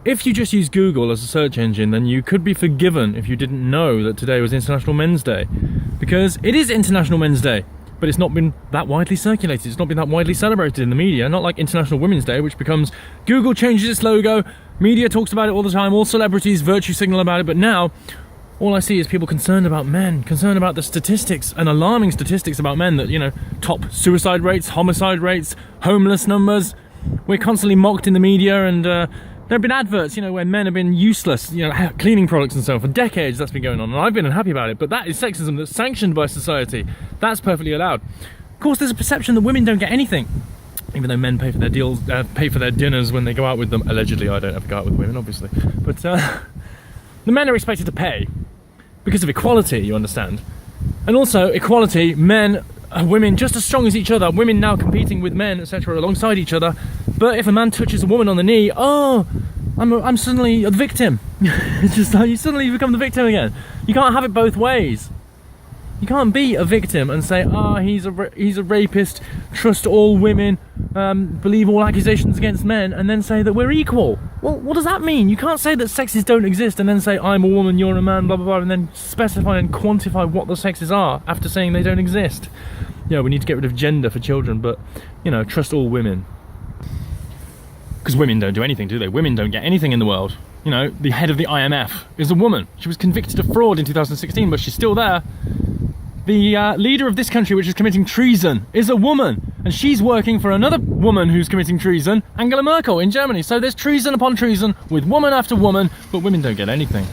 if you just use Google as a search engine, then you could be forgiven if you didn't know that today was International Men's Day. Because it is International Men's Day, but it's not been that widely circulated. It's not been that widely celebrated in the media. Not like International Women's Day, which becomes Google changes its logo, media talks about it all the time, all celebrities virtue signal about it, but now all I see is people concerned about men, concerned about the statistics and alarming statistics about men that, top suicide rates, homicide rates, homeless numbers. We're constantly mocked in the media, and there have been adverts, where men have been useless, cleaning products and so on. For decades that's been going on, and I've been unhappy about it, but that is sexism that's sanctioned by society. That's perfectly allowed. Of course, there's a perception that women don't get anything, even though men pay for their dinners when they go out with them. Allegedly, I don't ever go out with women, obviously. But the men are expected to pay because of equality, you understand. And also, equality, women just as strong as each other, women now competing with men, etc., alongside each other. But if a man touches a woman on the knee, I'm suddenly a victim. It's just like you suddenly become the victim again. You can't have it both ways. You can't be a victim and say, he's a rapist, trust all women, believe all accusations against men, and then say that we're equal. Well, what does that mean? You can't say that sexes don't exist and then say, I'm a woman, you're a man, blah, blah, blah, and then specify and quantify what the sexes are after saying they don't exist. We need to get rid of gender for children, but, trust all women. Because women don't do anything, do they? Women don't get anything in the world. The head of the IMF is a woman. She was convicted of fraud in 2016, but she's still there. The leader of this country, which is committing treason, is a woman, and she's working for another woman who's committing treason, Angela Merkel, in Germany. So there's treason upon treason with woman after woman, but women don't get anything.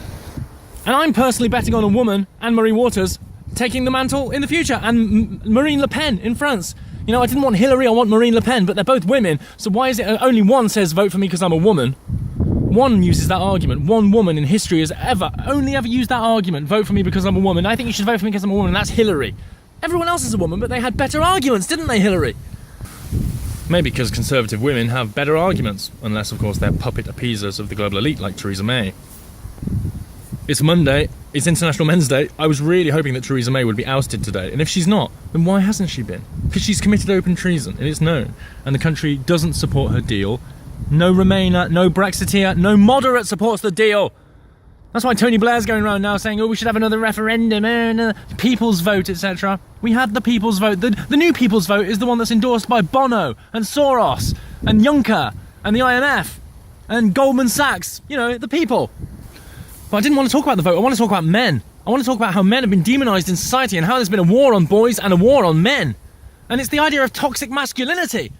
And I'm personally betting on a woman, Anne-Marie Waters, taking the mantle in the future, and Marine Le Pen in France. I didn't want Hillary, I want Marine Le Pen, but they're both women, so why is it only one says vote for me because I'm a woman? One uses that argument. One woman in history has only ever used that argument, vote for me because I'm a woman. I think you should vote for me because I'm a woman, and that's Hillary. Everyone else is a woman, but they had better arguments, didn't they, Hillary? Maybe because conservative women have better arguments, unless, of course, they're puppet appeasers of the global elite like Theresa May. It's Monday, it's International Men's Day. I was really hoping that Theresa May would be ousted today, and if she's not, then why hasn't she been? Because she's committed open treason, and it's known, and the country doesn't support her deal. No Remainer, no Brexiteer, no moderate supports the deal. That's why Tony Blair's going around now saying, we should have another referendum, people's vote, etc. We had the people's vote. The new people's vote is the one that's endorsed by Bono and Soros and Juncker and the IMF and Goldman Sachs. The people. But I didn't want to talk about the vote. I want to talk about men. I want to talk about how men have been demonised in society and how there's been a war on boys and a war on men. And it's the idea of toxic masculinity.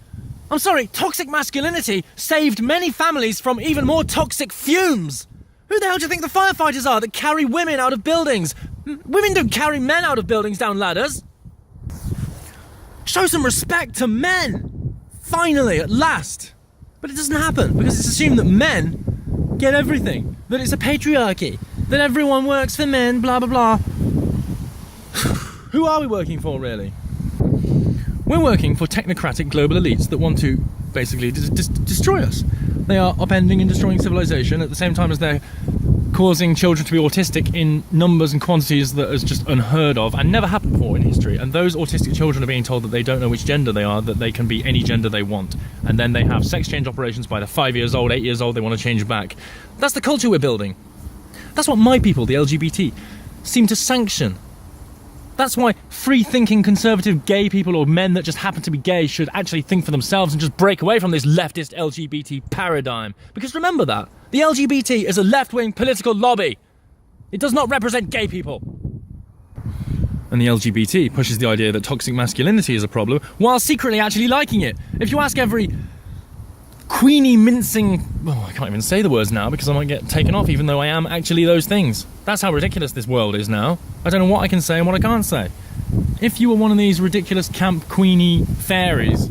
I'm sorry, toxic masculinity saved many families from even more toxic fumes. Who the hell do you think the firefighters are that carry women out of buildings? Women don't carry men out of buildings down ladders. Show some respect to men. Finally, at last. But it doesn't happen because it's assumed that men get everything. That it's a patriarchy. That everyone works for men, blah, blah, blah. Who are we working for, really? We're working for technocratic global elites that want to basically destroy us. They are upending and destroying civilization at the same time as they're causing children to be autistic in numbers and quantities that is just unheard of and never happened before in history. And those autistic children are being told that they don't know which gender they are, that they can be any gender they want. And then they have sex change operations by they're 5 years old, 8 years old, they want to change back. That's the culture we're building. That's what my people, the LGBT, seem to sanction. That's why free-thinking conservative gay people or men that just happen to be gay should actually think for themselves and just break away from this leftist LGBT paradigm. Because remember that. The LGBT is a left-wing political lobby. It does not represent gay people. And the LGBT pushes the idea that toxic masculinity is a problem while secretly actually liking it. If you ask every Queenie mincing... Oh, I can't even say the words now because I might get taken off even though I am actually those things. That's how ridiculous this world is now. I don't know what I can say and what I can't say. If you were one of these ridiculous camp Queenie fairies,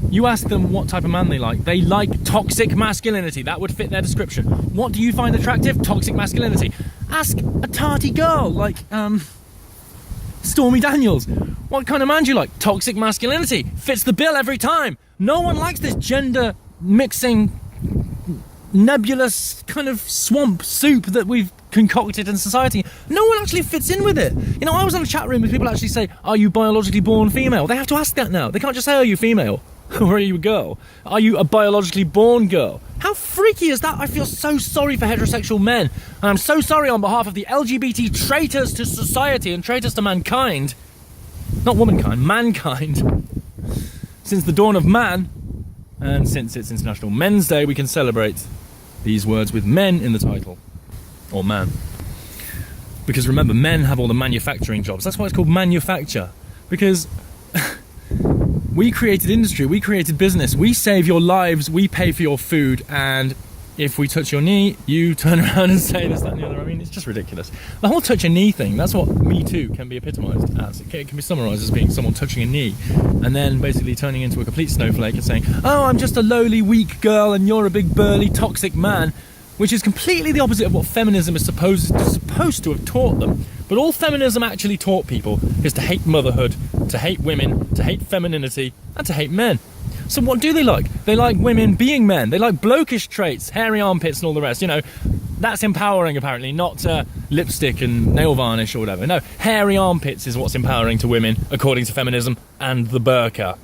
you ask them what type of man they like. They like toxic masculinity. That would fit their description. What do you find attractive? Toxic masculinity. Ask a tarty girl like, Stormy Daniels. What kind of man do you like? Toxic masculinity. Fits the bill every time. No one likes this gender mixing, nebulous kind of swamp soup that we've concocted in society. No one actually fits in with it. You know, I was on a chat room with people actually say, are you biologically born female? They have to ask that now. They can't just say, are you female? Or are you a girl? Are you a biologically born girl? How freaky is that? I feel so sorry for heterosexual men. And I'm so sorry on behalf of the LGBT traitors to society and traitors to mankind. Not womankind, mankind. Since the dawn of man, and since it's International Men's Day, we can celebrate these words with men in the title. Or man. Because remember, men have all the manufacturing jobs. That's why it's called manufacture. Because we created industry, we created business, we save your lives, we pay for your food, and if we touch your knee, you turn around and say this, that, and the other. I mean, it's just ridiculous. The whole touch a knee thing, that's what Me Too can be epitomised as. It can be summarised as being someone touching a knee, and then basically turning into a complete snowflake and saying, oh, I'm just a lowly, weak girl, and you're a big, burly, toxic man, which is completely the opposite of what feminism is supposed to have taught them. But all feminism actually taught people is to hate motherhood, to hate women, to hate femininity, and to hate men. So what do they like? They like women being men. They like blokish traits, hairy armpits and all the rest. You know, that's empowering apparently, not lipstick and nail varnish or whatever. No, hairy armpits is what's empowering to women, according to feminism and the burqa.